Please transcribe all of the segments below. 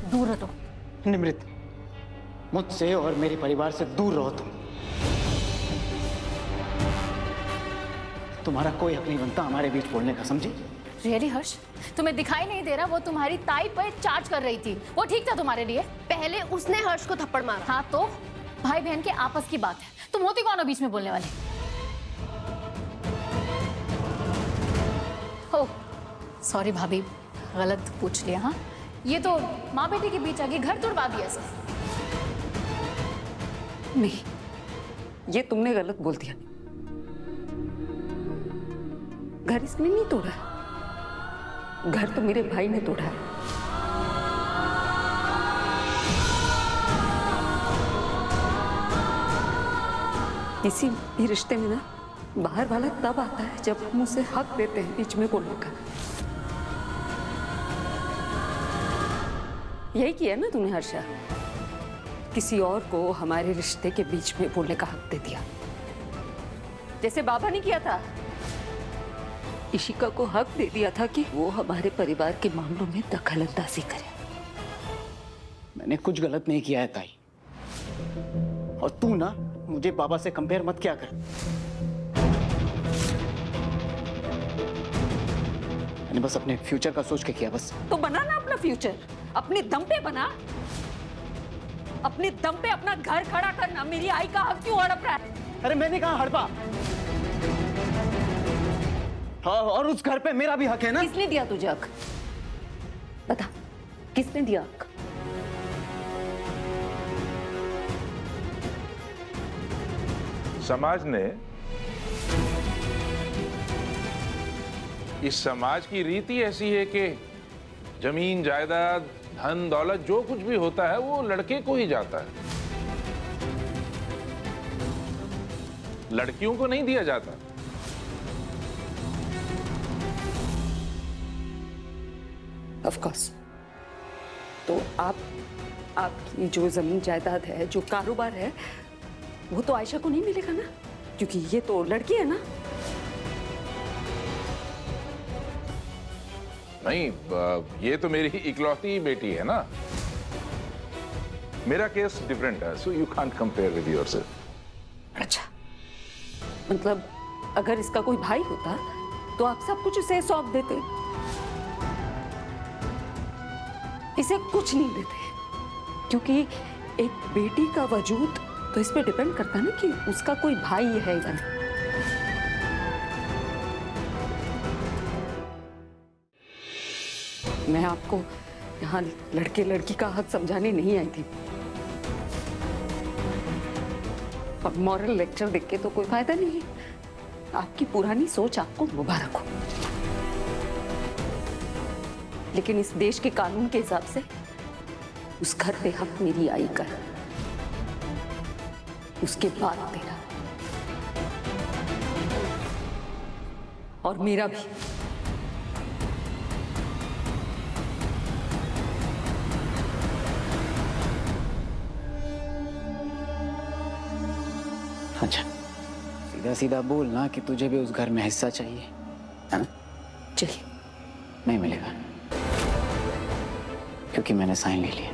दूर रहो। निमृत, मुझसे और मेरे परिवार से दूर रहो तुम। तुम्हारा कोई हक नहीं बनता हमारे बीच बोलने का, समझी? रियली हर्ष, तुम्हें दिखाई नहीं दे रहा वो तुम्हारी ताई पर चार्ज कर रही थी? वो ठीक था तुम्हारे लिए? पहले उसने हर्ष को थप्पड़ मारा। हाँ तो भाई बहन के आपस की बात है, तुम होती कौन हो बीच में बोलने वाले? ओह सॉरी भाभी, गलत पूछ लिया। हाँ ये तो माँ बेटी के बीच आके घर तोड़वा दिया सब। नहीं, ये तुमने गलत बोल दिया। घर इसने नहीं तोड़ा है, घर तो मेरे भाई ने तोड़ा है। किसी भी रिश्ते में ना बाहर वाला तब आता है जब हम उसे हक देते हैं बीच में बोलने का। यही किया ना तूने हर्षा, किसी और को हमारे रिश्ते के बीच में बोलने का हक दे दिया, जैसे बाबा ने किया था। इशिका को हक दे दिया था कि वो हमारे परिवार के मामलों में दखलंदाजी करे। मैंने कुछ गलत नहीं किया है ताई, और तू ना मुझे बाबा से कंपेयर मत किया कर। मैंने बस अपने फ्यूचर का सोच के किया बस। तो बना ना अपना फ्यूचर, अपने दम पे बना, अपने दम पे अपना घर खड़ा करना। मेरी आई का हक क्यों हड़प रहा है? अरे मैंने कहा हड़पा? हाँ, और उस घर पे मेरा भी हक है ना। किसने दिया तुझे हक? बता, किसने दिया हक? समाज ने, इस समाज की रीति ऐसी है कि जमीन जायदाद धन दौलत जो कुछ भी होता है वो लड़के को ही जाता है, लड़कियों को नहीं दिया जाता। ऑफ कोर्स, तो आपकी जो जमीन जायदाद है, जो कारोबार है, वो तो आयशा को नहीं मिलेगा ना, क्योंकि ये तो लड़की है ना। नहीं, ये तो मेरी इकलौती बेटी है ना। मेरा केस डिफरेंट है, so you can't compare with yourself. अच्छा, मतलब अगर इसका कोई भाई होता तो आप सब कुछ उसे सौंप देते। इसे कुछ नहीं देते, क्योंकि एक बेटी का वजूद तो इस पे डिपेंड करता है ना कि उसका कोई भाई है या नहीं। मैं आपको यहाँ लड़के लड़की का हक समझाने नहीं आई थी, और मॉरल लेक्चर देख के तो कोई फायदा नहीं। आपकी पुरानी सोच आपको मुबारक हो, लेकिन इस देश के कानून के हिसाब से उस घर पे हक मेरी आई का है, उसके बाद तेरा और मेरा भी। अच्छा, सीधा सीधा बोल ना कि तुझे भी उस घर में हिस्सा चाहिए, है ना? चलिए। नहीं मिलेगा, क्योंकि मैंने साइन ले लिया।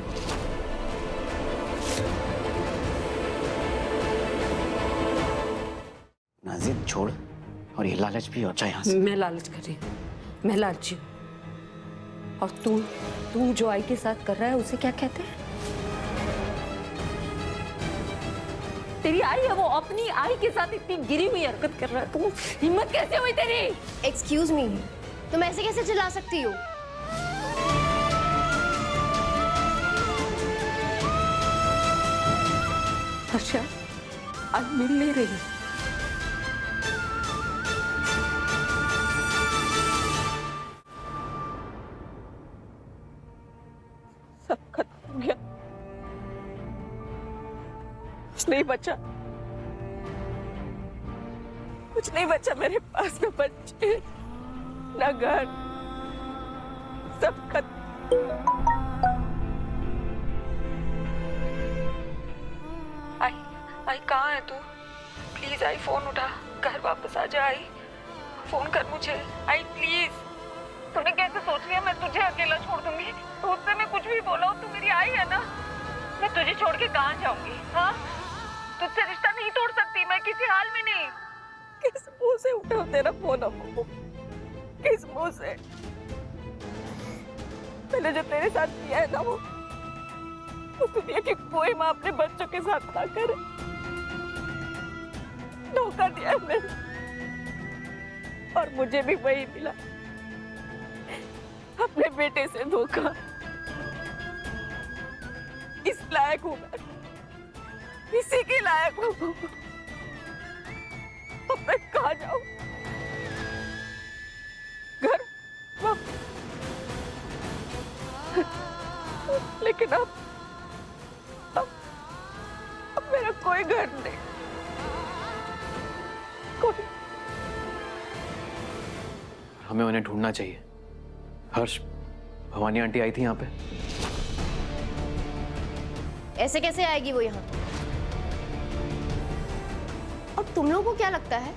ना जिद छोड़, और ये लालच भी और चाहे यहाँ से। मैं लालच कर रही हूँ, मैं लालची हूँ। और तू जो आई के साथ कर रहा है उसे क्या कहते हैं? तेरी आई है, वो अपनी आई के साथ इतनी गिरी हुई हरकत कर रहा है। तू हिम्मत कैसे हुई तेरी? एक्सक्यूज मी, तुम ऐसे कैसे चिल्ला सकती हो? हर्षा, आज मिल ले रही। सब खत्म हो गया, कुछ नहीं बचा, कुछ नहीं बचा मेरे पास। न बच्चे, न घर, सब खत्म। आई कहाँ है तू? प्लीज आई, फोन उठा, घर वापस आ जा। आई फोन कर मुझे, आई प्लीज। तूने कैसे सोच लिया मैं तुझे अकेला छोड़ दूंगी? तो उससे मैं कुछ भी बोला हो, तू मेरी तुझे छोड़ के कहाँ जाऊंगी? हाँ, तुझसे रिश्ता नहीं तोड़ सकती मैं किसी हाल में नहीं। किस मुंह से उठाओ तेरा फोन अम्मू? किस मुंह से? मैंने जो तेरे साथ किया है ना वो दुनिया की कोई माँ अपने बच्चों के साथ ना करे। धोखा दिया है मैंने और मुझे भी वही मिला, अपने बेटे से धोखा। इस लायक हूँ मैं, इसी के लायक हूँ। अब मैं कहाँ जाऊँ? घर लेकिन अब मेरा कोई घर नहीं, कोई। हमें उन्हें ढूंढना चाहिए। हर्ष, भवानी आंटी आई थी यहाँ पे। ऐसे कैसे आएगी वो यहाँ? और तुम लोगों को क्या लगता है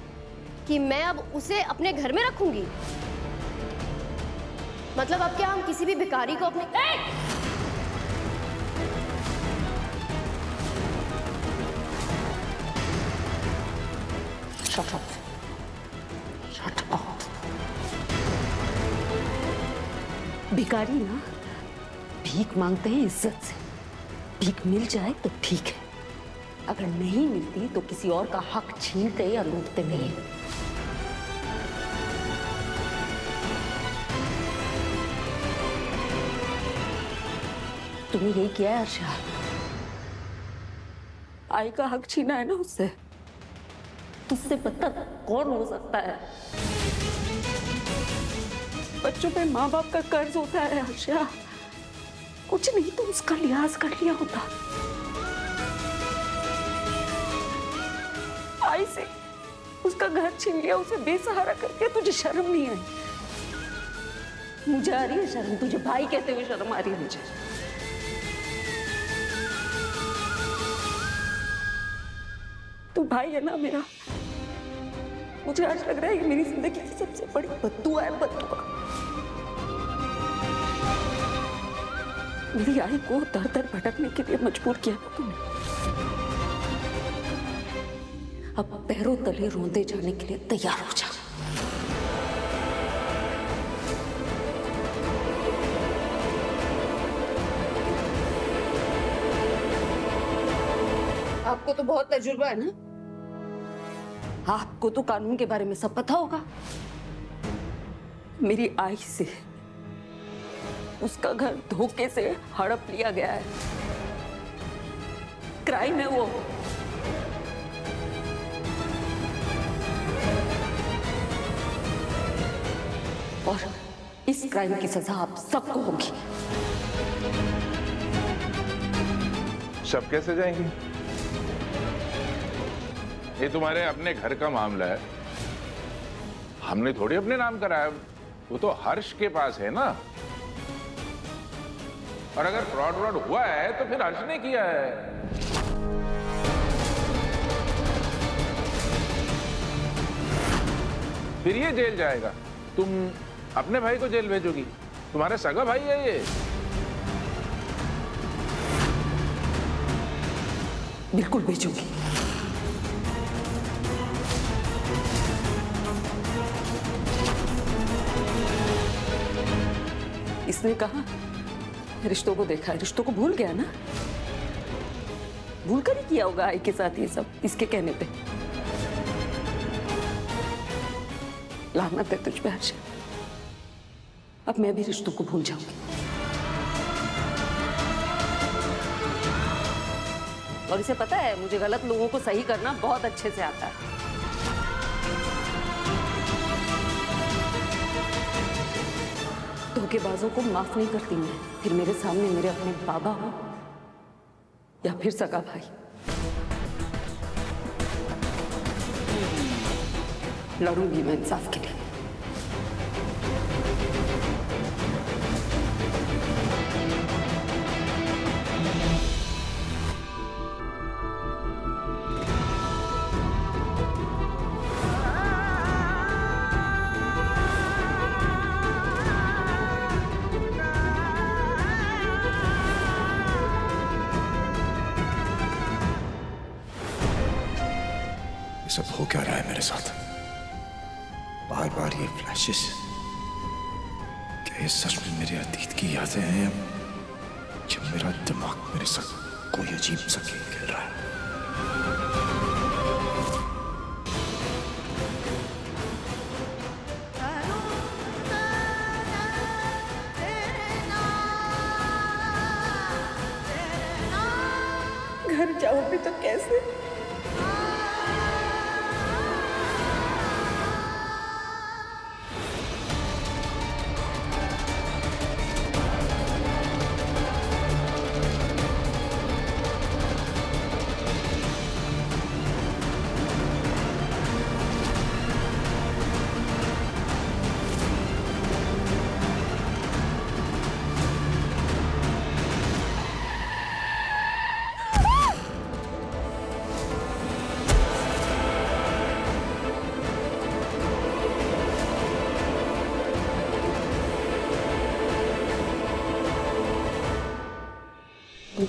कि मैं अब उसे अपने घर में रखूंगी? मतलब अब क्या हम किसी भी भिखारी को अपने Shut up. Shut up. भिखारी ना भीख मांगते हैं इज्जत से। भीख मिल जाए तो ठीक है, अगर नहीं मिलती तो किसी और का हक छीनते या लूटते नहीं। तुमने यही किया है अर्षा, आई का हक छीना है ना उससे। तुझसे बदतर कौन हो सकता है? बच्चों पे माँ बाप का कर्ज होता है अर्षा, कुछ नहीं तो उसका लिहाज कर लिया होता। आई से उसका घर छीन लिया, उसे बेसहारा कर दिया। तुझे शर्म नहीं आई? मुझे आ रही है शर्म, तुझे भाई कहते हुए शर्म आ रही है मुझे। तू भाई है ना मेरा। मुझे आज लग रहा है कि मेरी जिंदगी की सबसे बड़ी बद्दुआ है, बद्दुआ। मेरी आई को दर दर भटकने के लिए मजबूर किया ना तूने। अब पैरों तले रोंदे जाने के लिए तैयार हो जा। आपको तो बहुत तजुर्बा है ना? आपको तो कानून के बारे में सब पता होगा। मेरी आई से उसका घर धोखे से हड़प लिया गया है। क्राइम है वो। और इस क्राइम की सजा आप सबको होगी। सब कैसे जाएंगी? ये तुम्हारे अपने घर का मामला है, हमने थोड़ी अपने नाम कराया। वो तो हर्ष के पास है ना। और अगर फ्रॉड हुआ है तो फिर हर्ष ने किया है। फिर ये जेल जाएगा। तुम अपने भाई को जेल भेजोगी? तुम्हारा सगा भाई है ये। बिल्कुल भेजूंगी। इसने कहा रिश्तों को देखा है, रिश्तों को भूल गया ना। भूल कर ही किया होगा आई के साथ ये सब, इसके कहने पे। लानत है तुझ पे हर्ष। अब मैं भी रिश्तों को भूल जाऊंगी। और इसे पता है मुझे गलत लोगों को सही करना बहुत अच्छे से आता है। धोखेबाजों को माफ नहीं करती मैं, फिर मेरे सामने मेरे अपने बाबा हो या फिर सगा भाई। लड़ूंगी मैं इंसाफ के लिए। सब हो क्या रहा है मेरे साथ? बार बार ये फ्लैशेस, क्या ये सच में मेरे अतीत की यादें हैं जब मेरा दिमाग मेरे साथ कोई अजीब सा खेल खेल रहा है? घर जाओगे तो कैसे?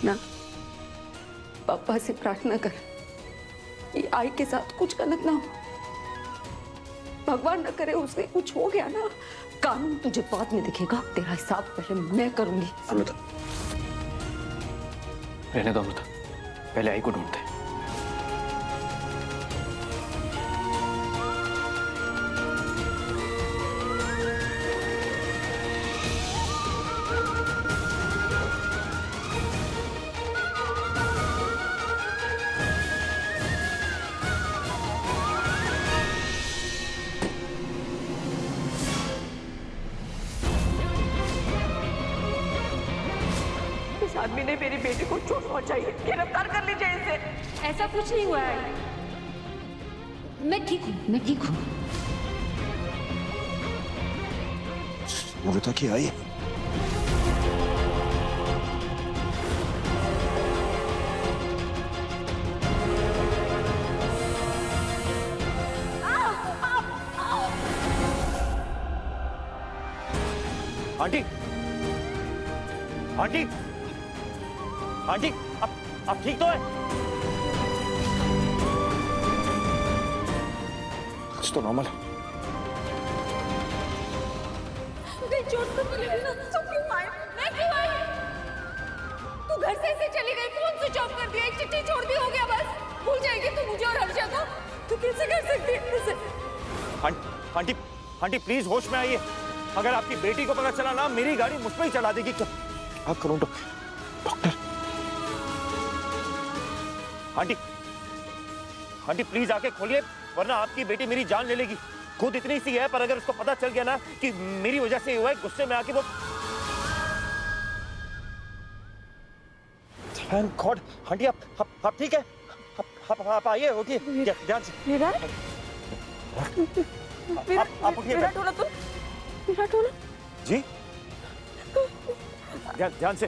ना, पापा से प्रार्थना कर कि आई के साथ कुछ गलत ना हो। भगवान न करे उससे कुछ हो गया ना, कानून तुझे बाद में दिखेगा। तेरा हिसाब पहले मैं करूंगी। अमृता, रहने दो अमृता, पहले आई को ढूंढते हैं। इस आदमी ने मेरी बेटी को चोट पहुंचाई है, गिरफ्तार कर लीजिए इसे। ऐसा कुछ नहीं हुआ है, मैं ठीक हूँ, मैं ठीक हूँ। अमृता की आई? आंटी, आंटी, आंटी, आप ठीक तो है? कुछ तो नॉर्मल है। चोट तो मिली ना, तो क्यों आई? मैं क्यों आई? तू घर से ऐसे चली गई, फोन स्विच ऑफ कर दिया, एक चिट्ठी छोड़ दी, हो गया बस। भूल जाएगी तू मुझे और हर्षा को? तू कैसे कर सकती है ऐसे? आंटी, आंटी प्लीज होश में आइए। अगर आपकी बेटी को पता चला ना, मेरी गाड़ी मुझ पे ही चला देगी। क्या करूं डॉक्टर? आंटी, आंटी प्लीज आके खोलिए, वरना आपकी बेटी मेरी जान ले लेगी। खुद इतनी सी है, पर अगर उसको पता चल गया ना कि मेरी वजह से हुआ है, गुस्से में आके वो। Thank God. आंटी आप ठीक है? आप आइए, उठिए ध्यान से। विराट, आप उठिए। विराट होना तुम? विराट होना जी, ध्यान से।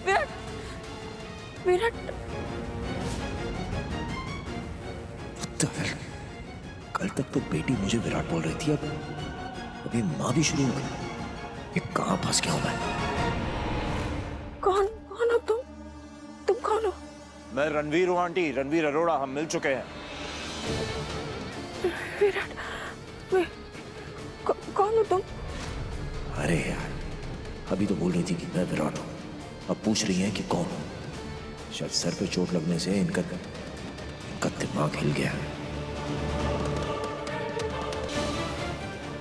विराट, विराट, कल तक तो बेटी मुझे विराट बोल रही थी, अब अभी माँ भी शुरू हो गई। ये कहाँ फंस गया हूँ मैं? कौन हो तुम कौन हो? मैं रणवीर हूँ आंटी, रणवीर अरोड़ा। हम मिल चुके हैं। विराट, कौन हो तुम? अरे यार, अभी तो बोल रही थी कि मैं विराट हूँ, अब पूछ रही है कि कौन हूँ। शायद सर पे चोट लगने से इनका दिमाग हिल गया।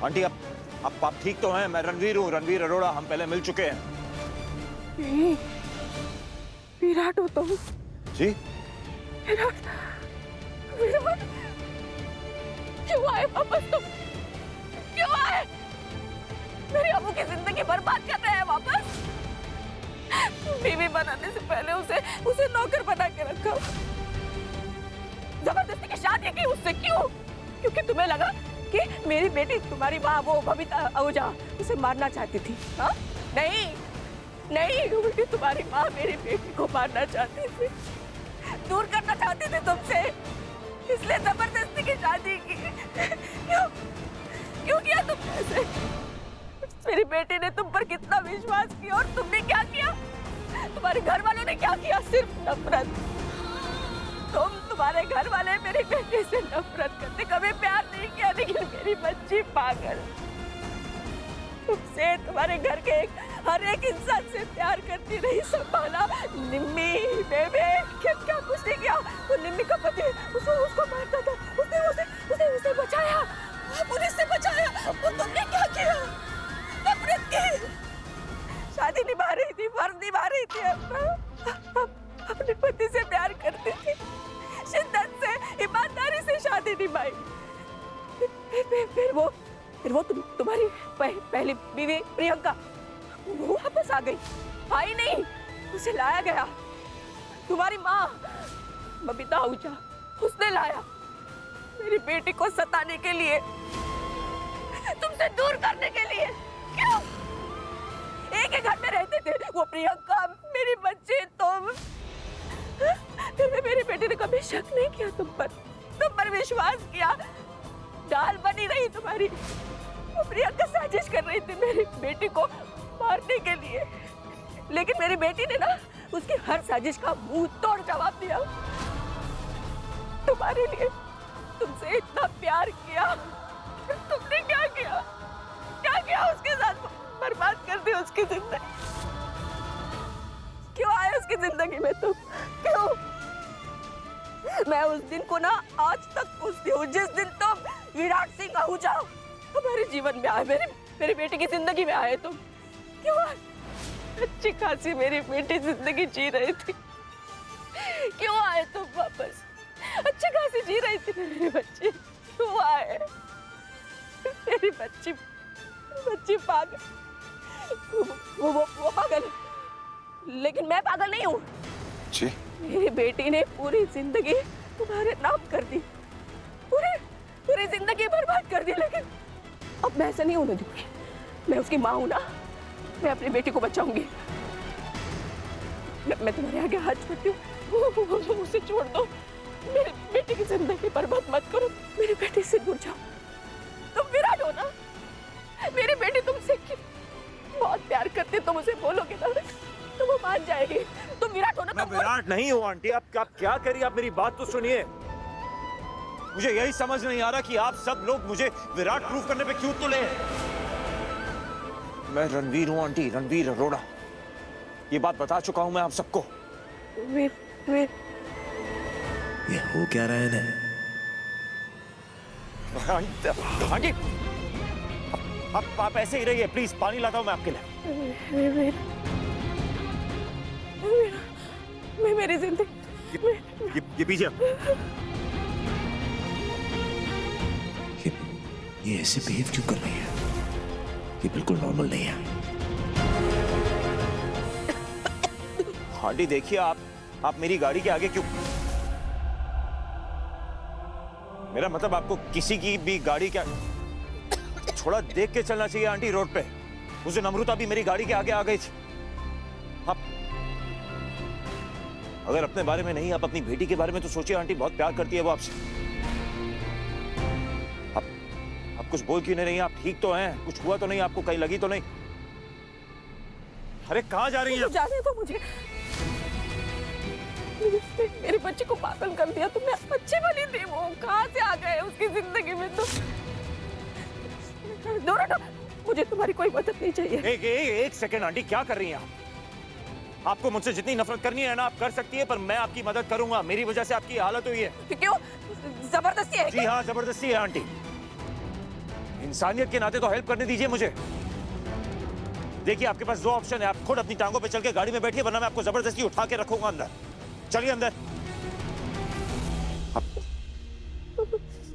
आंटी आप ठीक तो हैं? मैं रणवीर हूँ, रणवीर अरोड़ा। हम पहले मिल चुके हैं। विराट हो तुम? जी। विराट, विराट, क्यों आए वापस तुम? क्यों आए? मेरी अबू की जिंदगी बर्बाद कर रहे हैं वापस। बीवी बनाने से पहले उसे नौकर बना के रखा, जबरदस्ती की शादी की उससे। क्यों? क्योंकि तुम्हें लगा कि मेरी बेटी तुम्हारी माँ वो बबीता आहूजा उसे मारना चाहती थी। हाँ? नहीं, उल्टी तुम्हारी माँ मेरी बेटी को मारना चाहती थी, दूर करना चाहती थी तुमसे, इसलिए जबरदस्ती की शादी की। क्यों किया तुमने ऐसे? मेरी बेटी ने तुम पर कितना विश्वास किया और तुमने क्या किया? तुम्हारे घर वालों ने क्या किया? सिर्फ नफरत। तुम तुम्हारे घर वाले मेरी बेटी से नफरत करते, कभी प्यार नहीं किया, लेकिन मेरी बच्ची पागल तुमसे, तुम्हारे घर के हर एक इंसान से प्यार करती रही, संभाला। निम्मी बेबे क्या कुछ नहीं किया। वो निम्मी का पति उसको मारता था, उसे बचाया, पुलिस से बचाया। वो तुमने क्या किया? नफरत की। शादी निभा रही थी, फर्ज निभा रही थी, अपने पति से प्यार करती थी, शिद्दत से, ईमानदारी से शादी निभाई। फिर वो तुम्हारी पहली बीवी प्रियंका वो वापस आ गई। आई नहीं, उसे लाया गया। तुम्हारी माँ बबीता आहूजा, उसने लाया मेरी बेटी को सताने के लिए, तुमसे दूर करने के लिए। क्यों? एक ही घर में रहते थे, वो प्रियंका, मेरी बच्ची, तुम। फिर मेरी बेटी ने कभी शक नहीं किया तुम पर विश्वास किया। डाल बनी रही तुम्हारी। वो प्रियंका साजिश कर रही थी मेरी बेटी को मारने के लिए, लेकिन मेरी बेटी ने ना उसकी हर साजिश का मुंह तोड़ जवाब दिया। तुम्हारे लिए, तुमसे इतना प्यार किया, तुमने क्या किया? क्या किया उसके साथ? बर्बाद कर दी उसकी जिंदगी। क्यों आए उसकी जिंदगी में तुम? क्यों? मैं उस दिन को ना आज तक पूछती हूँ, जिस दिन तुम विराट सिंह आहूजा हमारे जीवन में आए, मेरी बेटी की जिंदगी में आए तुम। क्यों? अच्छी खासी मेरी बेटी जिंदगी जी रही थी, क्यों आए तुम वापस? अच्छी खासी जी रही थी मेरी बच्ची, क्यों आए? मेरी बच्ची पागल, वो पागल, लेकिन मैं पागल नहीं हूँ। जी? मेरी बेटी ने पूरी जिंदगी तुम्हारे नाम कर दी, पूरी जिंदगी बर्बाद कर दी, लेकिन अब मैं ऐसा नहीं होने दूंगी। मैं उसकी माँ हूं ना, मैं अपनी बेटी को बचाऊंगी। मैं तुम्हारे आगे हाथ जोड़ती हूँ, उसे छोड़ दो। मेरी बेटी की जिंदगी बर्बाद मत करो, मेरी बेटी से दूर जाओ। तुम विराट हो ना, मेरी बेटी तुमसे बहुत प्यार करती, तुम उसे बोलोगे ना तो वो मान जाएगी। तुम विराट हो ना? मैं विराट नहीं हूँ आंटी। आप क्या करिए, आप मेरी बात तो सुनिए। मुझे यही समझ नहीं आ रहा कि आप सब लोग मुझे विराट प्रूफ करने पे क्यों तुले हैं। मैं रणवीर हूँ आंटी, रणवीर अरोड़ा। ये बात बता चुका हूँ मैं आप सबको। वीर ये हो क्या रहा है? आंटी आप ऐसे ही रहिए प्लीज, पानी लाता हूँ मैं आपके लिए। मैं मेरी जिंदगी ये पीजिए। ये ऐसे बिहेव क्यों कर रही है? ये बिल्कुल नॉर्मल नहीं है। आंटी देखिए, आप मेरी गाड़ी के आगे क्यों? मेरा मतलब आपको किसी की भी गाड़ी क्या थोड़ा देख के चलना चाहिए आंटी रोड पे। उस दिन अमृता भी मेरी गाड़ी के आगे आ गई थी। आप अगर अपने बारे में नहीं, आप अपनी बेटी के बारे में तो सोचिए। आंटी बहुत प्यार करती है वो आपसे। आप कुछ बोल क्यों नहीं रही हैं? आप ठीक तो हैं? कुछ हुआ तो नहीं आपको? कहीं लगी तो नहीं? अरे कहाँ जा रही हैं? जाने दो मुझे। मेरी बच्ची को पागल कर दिया तुमने। अच्छी बनी थी वो, कहाँ से आ गए उसकी जिंदगी में? तो मुझे तुम्हारी कोई मदद नहीं चाहिए। एक सेकंड आंटी, क्या कर रही हैं आप? आपको मुझसे जितनी नफरत करनी है ना आप कर सकती है, पर मैं आपकी मदद करूंगा। मेरी वजह से आपकी हालत हुई है। क्यों? जबरदस्ती है? जी हाँ, जबरदस्ती है आंटी। इंसानियत के नाते तो हेल्प करने दीजिए मुझे। देखिए आपके पास दो ऑप्शन है, आप खुद अपनी टांगों पे चल के गाड़ी में बैठिए, वरना मैं आपको जबरदस्ती उठा के रखूंगा अंदर। चलिए अंदर।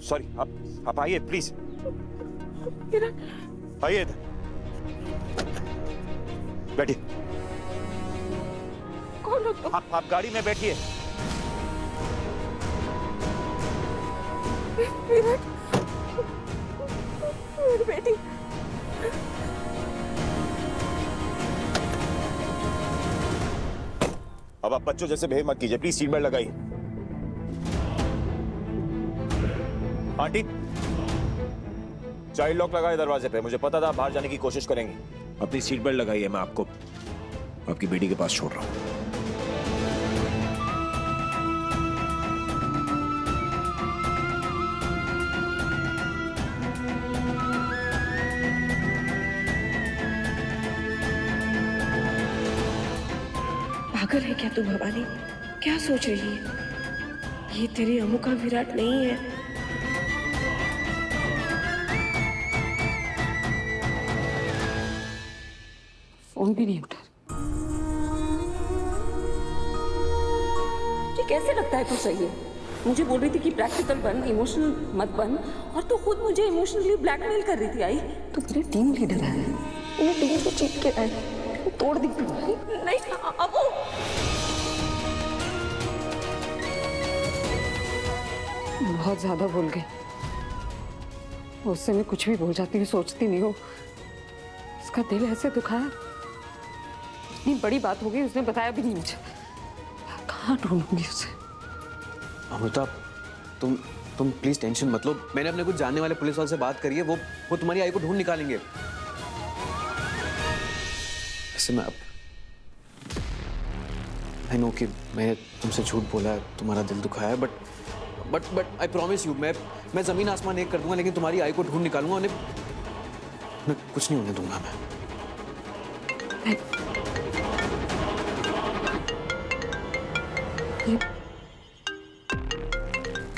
सॉरी, आप आइए प्लीज, आइए इधर बैठिए। कौन हो तुम? आप गाड़ी में बैठिए। विराट, मेरी बेटी। अब आप बच्चों जैसे बिहेव मत कीजिए प्लीज। सीट बेल्ट लगाइए। आंटी, चाइल्ड लॉक लगाए दरवाजे पे। मुझे पता था आप बाहर जाने की कोशिश करेंगी। अपनी सीट बेल्ट लगाइए। मैं आपको आपकी बेटी के पास छोड़ रहा हूं। पागल है क्या तू भवानी? क्या सोच रही है? ये तेरी अमू का विराट नहीं है। फोन भी नहीं उठा। ये कैसे लगता है तू सही है? मुझे बोल रही थी कि प्रैक्टिकल बन, इमोशनल मत बन, और तू खुद मुझे इमोशनली ब्लैकमेल कर रही थी। आई तू मेरी टीम लीडर है, तूने टीम को चीट के है, तोड़ दी। नहीं अबू, बहुत ज्यादा भूल गई। उससे मैं कुछ भी भूल जाती हूँ, सोचती नहीं हूँ। उसका दिल ऐसे दुखाया, इतनी बड़ी बात हो गई, उसने बताया भी नहीं मुझे। कहाँ ढूंढूंगी उसे? अमृता, तुम प्लीज टेंशन मत लो। मैंने अपने कुछ जानने वाले पुलिस वाले से बात करी है, वो तुम्हारी आई को ढूंढ निकालेंगे। वैसे मैं आई नो कि मैंने तुमसे झूठ बोला है, तुम्हारा दिल दुखाया है, बट आई प्रॉमिस यू, मैं जमीन आसमान एक कर दूंगा, लेकिन तुम्हारी आई को ढूंढ निकालूंगा। उन्हें मैं कुछ नहीं होने दूंगा। मैं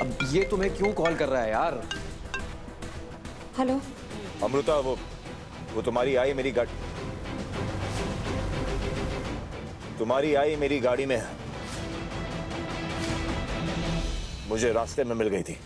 अब ये तुम्हें क्यों कॉल कर रहा है यार? हेलो अमृता, वो तुम्हारी आई मेरी गाड़ी, तुम्हारी आई मेरी गाड़ी में है। मुझे रास्ते में मिल गई थी।